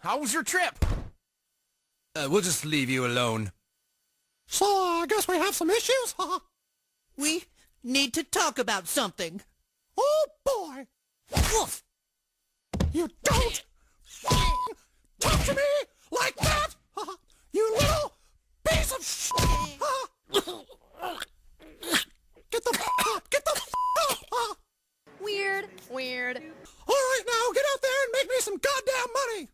How was your trip? We'll just leave you alone. So, I guess we have some issues, huh? We need to talk about something. Oh, boy. Woof! You don't talk to me like that, you little piece of shit. Get the up. Weird. All right, now get out there and make me some goddamn money.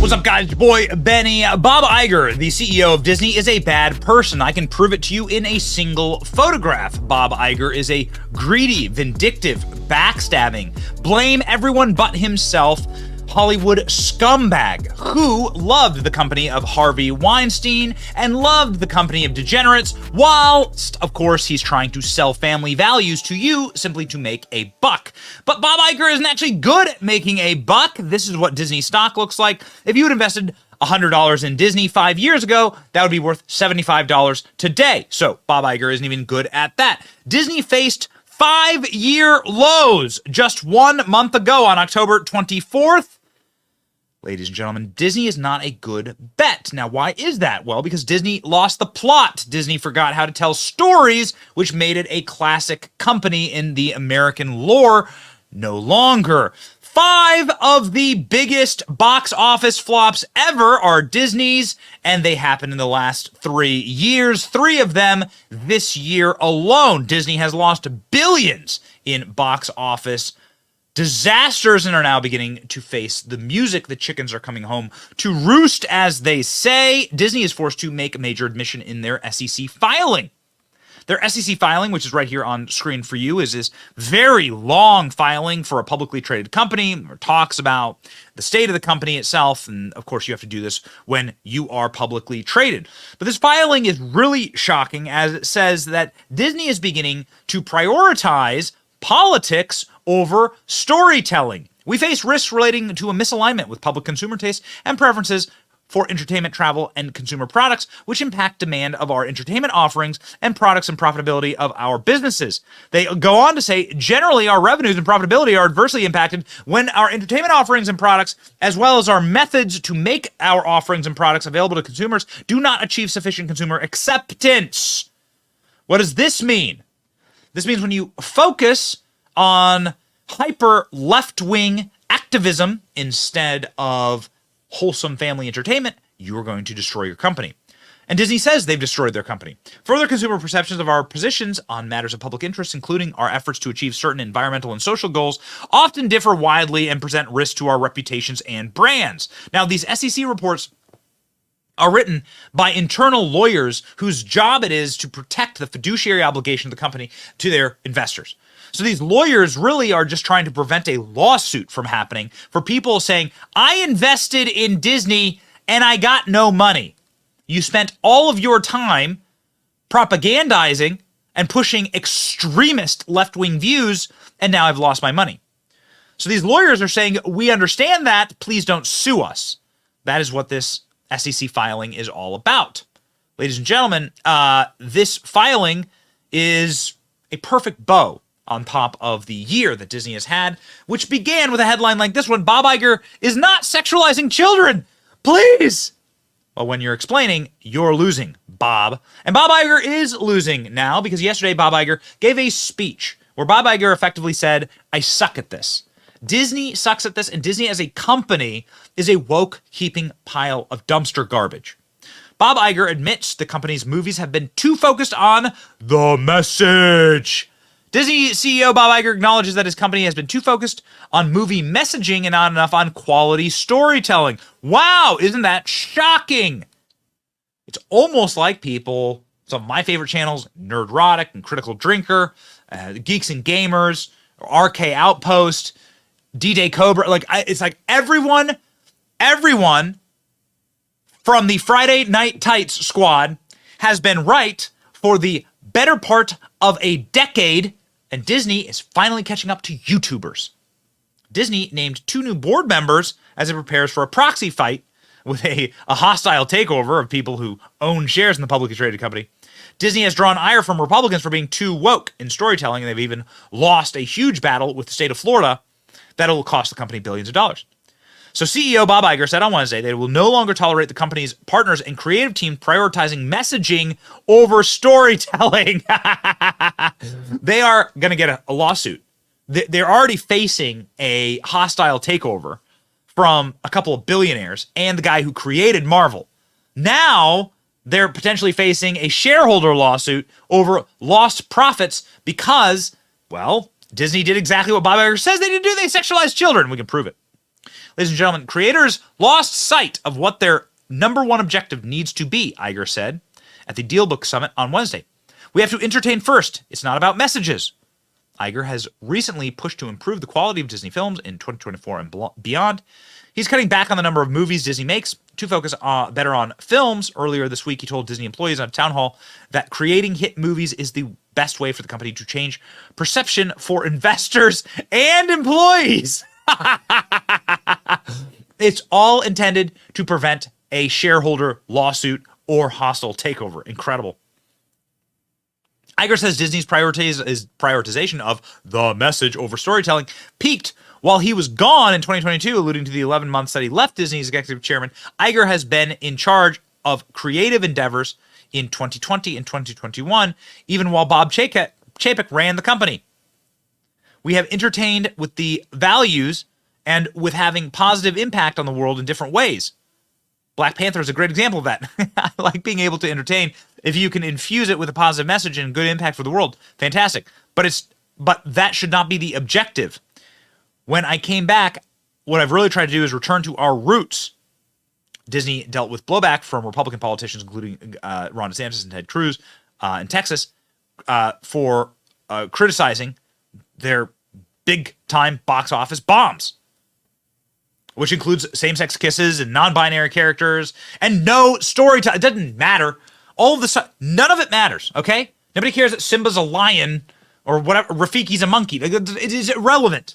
What's up, guys? Your boy, Benny. Bob Iger, the CEO of Disney, is a bad person. I can prove it to you in a single photograph. Bob Iger is a greedy, vindictive, backstabbing, blame everyone but himself Hollywood scumbag who loved the company of Harvey Weinstein and loved the company of degenerates, whilst, of course, he's trying to sell family values to you simply to make a buck. But Bob Iger isn't actually good at making a buck. This is what Disney stock looks like. If you had invested $100 in Disney 5 years ago, that would be worth $75 today. So Bob Iger isn't even good at that. Disney faced 5-year lows just 1 month ago on October 24th. Ladies and gentlemen, Disney is not a good bet. Now, why is that? Well, because Disney lost the plot. Disney forgot how to tell stories, which made it a classic company in the American lore. No longer. 5 of the biggest box office flops ever are Disney's, and they happened in the last 3 years. 3 of them this year alone. Disney has lost billions in box office disasters and are now beginning to face the music. The chickens are coming home to roost, as they say. Disney is forced to make a major admission in their SEC filing. Their SEC filing, which is right here on screen for you, is this very long filing for a publicly traded company. It talks about the state of the company itself, and of course you have to do this when you are publicly traded. But this filing is really shocking, as it says that Disney is beginning to prioritize politics over storytelling. We face risks relating to a misalignment with public consumer tastes and preferences for entertainment, travel, and consumer products, which impact demand of our entertainment offerings and products and profitability of our businesses. They go on to say, generally, our revenues and profitability are adversely impacted when our entertainment offerings and products, as well as our methods to make our offerings and products available to consumers, do not achieve sufficient consumer acceptance. What does this mean? This means when you focus on hyper left-wing activism instead of wholesome family entertainment, you are going to destroy your company. And Disney says they've destroyed their company. Further consumer perceptions of our positions on matters of public interest, including our efforts to achieve certain environmental and social goals, often differ widely and present risks to our reputations and brands. Now, these SEC reports are written by internal lawyers whose job it is to protect the fiduciary obligation of the company to their investors. So these lawyers really are just trying to prevent a lawsuit from happening for people saying, I invested in Disney and I got no money. You spent all of your time propagandizing and pushing extremist left-wing views, and now I've lost my money. So these lawyers are saying, we understand that, please don't sue us. That is what this SEC filing is all about. Ladies and gentlemen, this filing is a perfect bow on top of the year that Disney has had, which began with a headline like this one: Bob Iger is not sexualizing children. Please. Well, when you're explaining, you're losing, Bob. And Bob Iger is losing now, because yesterday Bob Iger gave a speech where Bob Iger effectively said, I suck at this. Disney sucks at this, and Disney as a company is a woke heaping pile of dumpster garbage. Bob Iger admits the company's movies have been too focused on the message. Disney CEO Bob Iger acknowledges that his company has been too focused on movie messaging and not enough on quality storytelling. Wow, isn't that shocking? It's almost like people, some of my favorite channels, Nerdrotic and Critical Drinker, Geeks and Gamers, RK Outpost, D-Day Cobra, it's like everyone from the Friday Night Tights squad has been right for the better part of a decade, and Disney is finally catching up to YouTubers. Disney named 2 new board members as it prepares for a proxy fight with a hostile takeover of people who own shares in the publicly traded company. Disney has drawn ire from Republicans for being too woke in storytelling, and they've even lost a huge battle with the state of Florida that will cost the company billions of dollars. So CEO Bob Iger said on Wednesday that it will no longer tolerate the company's partners and creative team prioritizing messaging over storytelling. They are going to get a lawsuit. They're already facing a hostile takeover from a couple of billionaires and the guy who created Marvel. Now they're potentially facing a shareholder lawsuit over lost profits because, well, Disney did exactly what Bob Iger says they did do. They sexualized children. We can prove it. Ladies and gentlemen, creators lost sight of what their number one objective needs to be, Iger said at the DealBook Summit on Wednesday. We have to entertain first. It's not about messages. Iger has recently pushed to improve the quality of Disney films in 2024 and beyond. He's cutting back on the number of movies Disney makes to focus better on films. Earlier this week, he told Disney employees on a town hall that creating hit movies is the best way for the company to change perception for investors and employees. It's all intended to prevent a shareholder lawsuit or hostile takeover. Incredible. Iger says Disney's prioritization of the message over storytelling peaked while he was gone in 2022, alluding to the 11 months that he left Disney as executive chairman. Iger has been in charge of creative endeavors in 2020 and 2021, even while Bob Chapek ran the company. We have entertained with the values and with having positive impact on the world in different ways. Black Panther is a great example of that. I like being able to entertain. If you can infuse it with a positive message and good impact for the world, fantastic. But that should not be the objective. When I came back, what I've really tried to do is return to our roots. Disney dealt with blowback from Republican politicians, including Ron DeSantis and Ted Cruz in Texas, for criticizing their big-time box office bombs, which includes same-sex kisses and non-binary characters and no storytelling. It doesn't matter. All of this, none of it matters, okay? Nobody cares that Simba's a lion or whatever, Rafiki's a monkey. It is irrelevant.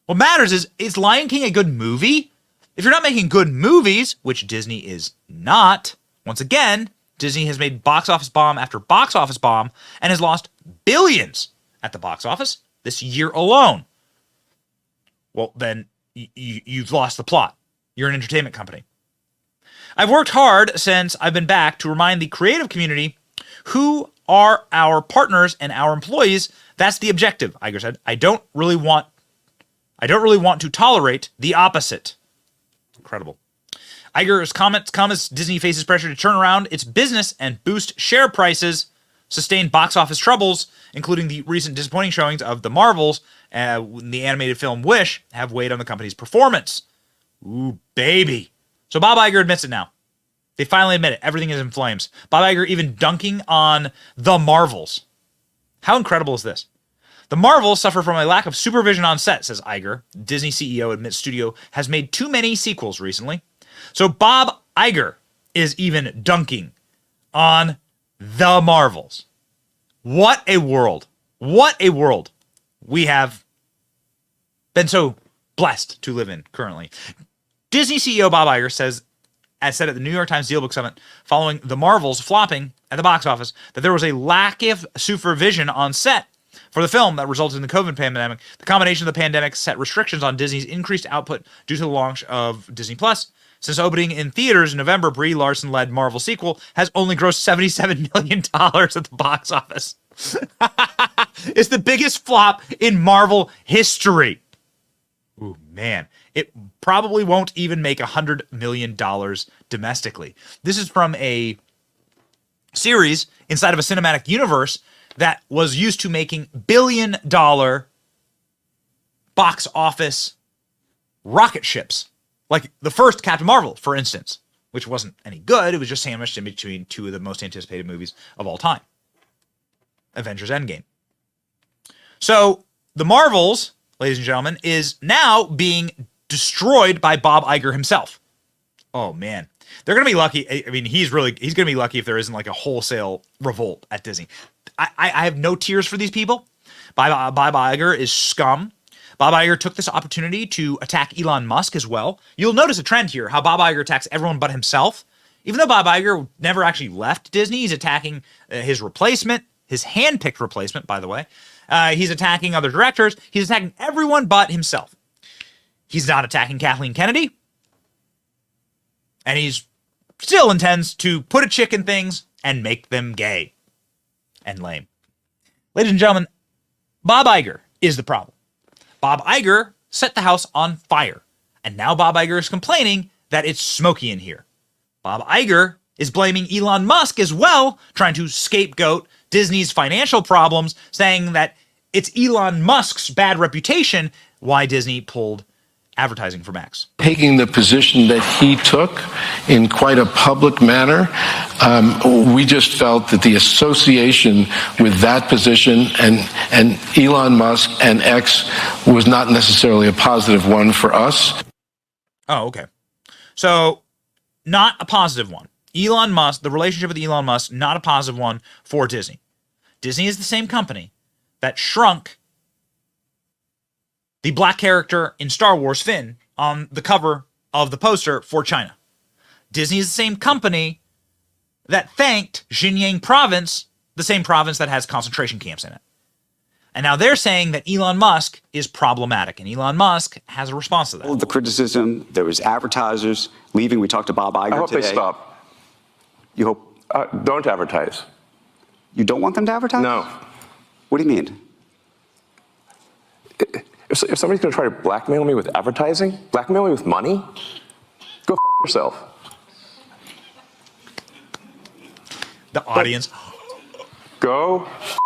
What matters is Lion King a good movie? If you're not making good movies, which Disney is not, once again, Disney has made box office bomb after box office bomb and has lost billions at the box office this year alone. Well, then you've lost the plot. You're an entertainment company. I've worked hard since I've been back to remind the creative community who are our partners and our employees. That's the objective, Iger said. I don't really want to tolerate the opposite. Incredible. Iger's comments come as Disney faces pressure to turn around its business and boost share prices. Sustained box office troubles, including the recent disappointing showings of The Marvels and the animated film Wish, have weighed on the company's performance. Ooh, baby. So Bob Iger admits it now. They finally admit it. Everything is in flames. Bob Iger even dunking on The Marvels. How incredible is this? The Marvels suffer from a lack of supervision on set, says Iger. Disney CEO admits studio has made too many sequels recently. So Bob Iger is even dunking on The Marvels. What a world. What a world we have been so blessed to live in currently. Disney CEO Bob Iger said at the New York Times DealBook Summit following The Marvels flopping at the box office that there was a lack of supervision on set for the film that resulted in the COVID pandemic. The combination of the pandemic set restrictions on Disney's increased output due to the launch of Disney Plus. Since opening in theaters in November, Brie Larson-led Marvel sequel has only grossed $77 million at the box office. It's the biggest flop in Marvel history. Ooh, man. It probably won't even make $100 million domestically. This is from a series inside of a cinematic universe that was used to making billion-dollar box office rocket ships. Like the first Captain Marvel, for instance, which wasn't any good. It was just sandwiched in between two of the most anticipated movies of all time. Avengers Endgame. So the Marvels, ladies and gentlemen, is now being destroyed by Bob Iger himself. Oh, man. They're going to be lucky. I mean, he's going to be lucky if there isn't like a wholesale revolt at Disney. I have no tears for these people. Bob Iger is scum. Bob Iger took this opportunity to attack Elon Musk as well. You'll notice a trend here, how Bob Iger attacks everyone but himself. Even though Bob Iger never actually left Disney, he's attacking his replacement, his hand-picked replacement, by the way. He's attacking other directors. He's attacking everyone but himself. He's not attacking Kathleen Kennedy. And he's still intends to put a chick in things and make them gay and lame. Ladies and gentlemen, Bob Iger is the problem. Bob Iger set the house on fire. And now Bob Iger is complaining that it's smoky in here. Bob Iger is blaming Elon Musk as well, trying to scapegoat Disney's financial problems, saying that it's Elon Musk's bad reputation why Disney pulled advertising from X. Taking the position that he took in quite a public manner, we just felt that the association with that position and Elon Musk and X was not necessarily a positive one for us. Oh, okay. So, not a positive one. Elon Musk, the relationship with Elon Musk, not a positive one for Disney. Disney is the same company that shrunk the black character in Star Wars, Finn, on the cover of the poster for China. Disney is the same company that thanked Xinjiang province, the same province that has concentration camps in it. And now they're saying that Elon Musk is problematic, and Elon Musk has a response to that. All of the criticism, there was advertisers leaving. We talked to Bob Iger I hope today. they stop. You hope? Don't advertise. You don't want them to advertise? No. What do you mean? If somebody's going to try to blackmail me with advertising, blackmail me with money, go f*** yourself. The audience. Go f***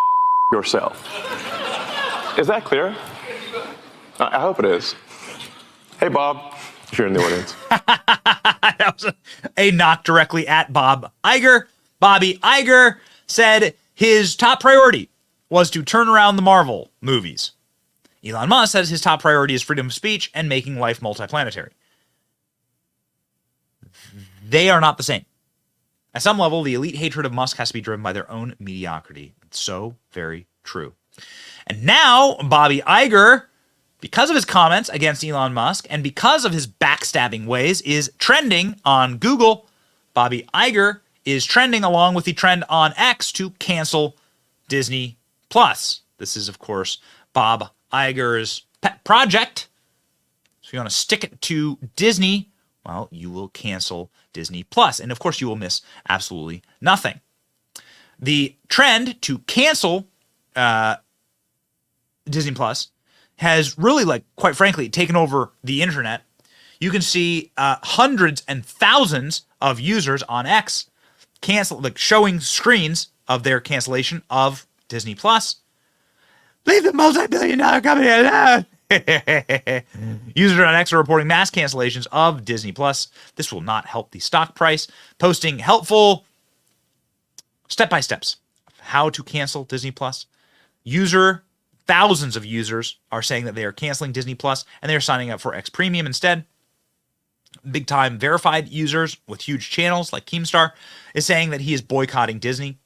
yourself. Is that clear? I hope it is. Hey, Bob, if you're in the audience. That was a knock directly at Bob Iger. Bobby Iger said his top priority was to turn around the Marvel movies. Elon Musk says his top priority is freedom of speech and making life multiplanetary. They are not the same. At some level, the elite hatred of Musk has to be driven by their own mediocrity. It's so very true. And now, Bobby Iger, because of his comments against Elon Musk and because of his backstabbing ways, is trending on Google. Bobby Iger is trending along with the trend on X to cancel Disney Plus. This is, of course, Bob Iger's pet project. So if you want to stick it to Disney, well, you will cancel Disney Plus. And of course, you will miss absolutely nothing. The trend to cancel Disney Plus has really, quite frankly, taken over the internet. You can see hundreds and thousands of users on X showing screens of their cancellation of Disney Plus. Leave the multi-billion-dollar company alone. Users on X are reporting mass cancellations of Disney Plus. This will not help the stock price. Posting helpful step-by-steps of how to cancel Disney Plus. Thousands of users are saying that they are canceling Disney Plus and they are signing up for X Premium instead. Big-time verified users with huge channels like Keemstar is saying that he is boycotting Disney.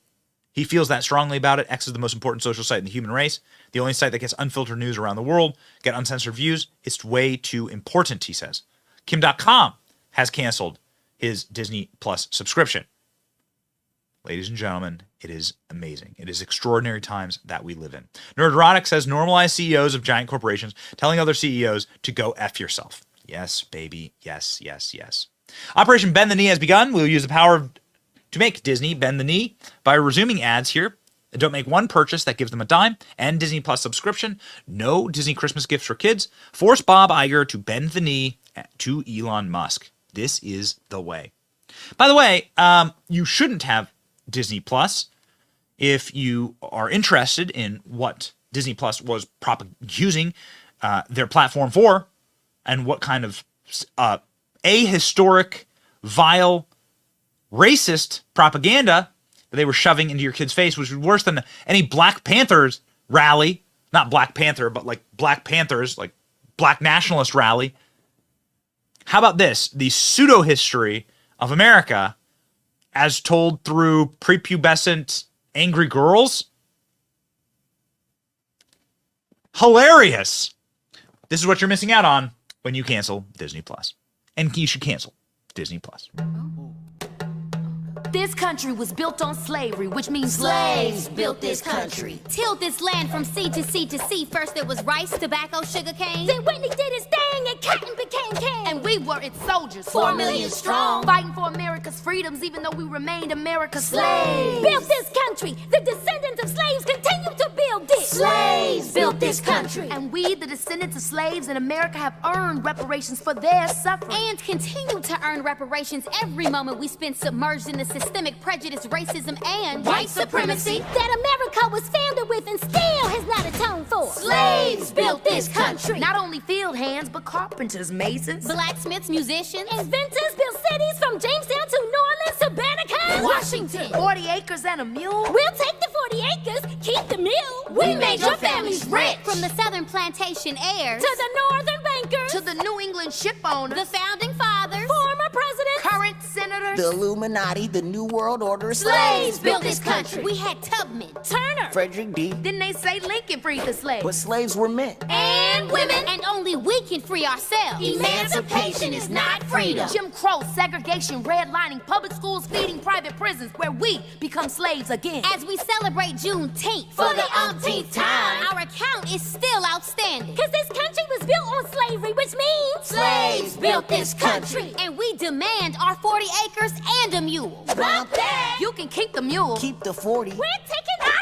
He feels that strongly about it. X is the most important social site in the human race. The only site that gets unfiltered news around the world, get uncensored views. It's way too important, he says. Kim.com has canceled his Disney Plus subscription. Ladies and gentlemen, it is amazing. It is extraordinary times that we live in. Nerderotic says normalize CEOs of giant corporations telling other CEOs to go F yourself. Yes, baby. Yes, yes, yes. Operation Bend the Knee has begun. We'll use the power to make Disney bend the knee by resuming ads here. Don't make one purchase that gives them a dime. End Disney Plus subscription. No Disney Christmas gifts for kids. Force Bob Iger to bend the knee to Elon Musk. This is the way. By the way, you shouldn't have Disney Plus if you are interested in what Disney Plus was using their platform for and what kind of ahistoric, vile, racist propaganda that they were shoving into your kid's face, which was worse than any Black Panthers rally. Not Black Panther, but like Black Panthers, like Black nationalist rally. How about this? The pseudo-history of America as told through prepubescent angry girls. Hilarious. This is what you're missing out on when you cancel Disney Plus. And you should cancel Disney Plus. This country was built on slavery, which means slaves built this country. Tilled this land from sea to sea to sea. First there was rice, tobacco, sugar cane. Then Whitney did his thing and cotton became king. And we were its soldiers, 4 million strong, fighting for America's freedoms, even though we remained America's slaves. Built this country. The descendants of slaves continue to build it. Slaves built this country. And we, the descendants of slaves in America, have earned reparations for their suffering. And continue to earn reparations every moment we spend submerged in the systemic prejudice, racism, and white supremacy that America was founded with and still has not atoned for. Slaves built this country. Not only field hands, but carpenters, masons, blacksmiths, musicians, inventors built cities from Jamestown to New Orleans to Banneker, Washington. 40 acres and a mule. We'll take the 40 acres, keep the mule. We made your families rich. From the southern plantation heirs to the northern bankers, to the New England ship owners, the founding fathers, former presidents, current senators, the Illuminati, the New World Order. Slaves built this country. We had Tubman, Turner, Frederick D. Didn't they say Lincoln freed the slaves? But slaves were men. And women. And only we can free ourselves. Emancipation is not freedom. Jim Crow, segregation, redlining, public schools feeding private prisons, where we become slaves again. As we celebrate Juneteenth for the umpteenth time, our account is still outstanding. Cause this country was built on slavery, which means slaves built this country. And we demand our 40 acres and a mule. Bump that! You can keep the mule. Keep the 40. We're taking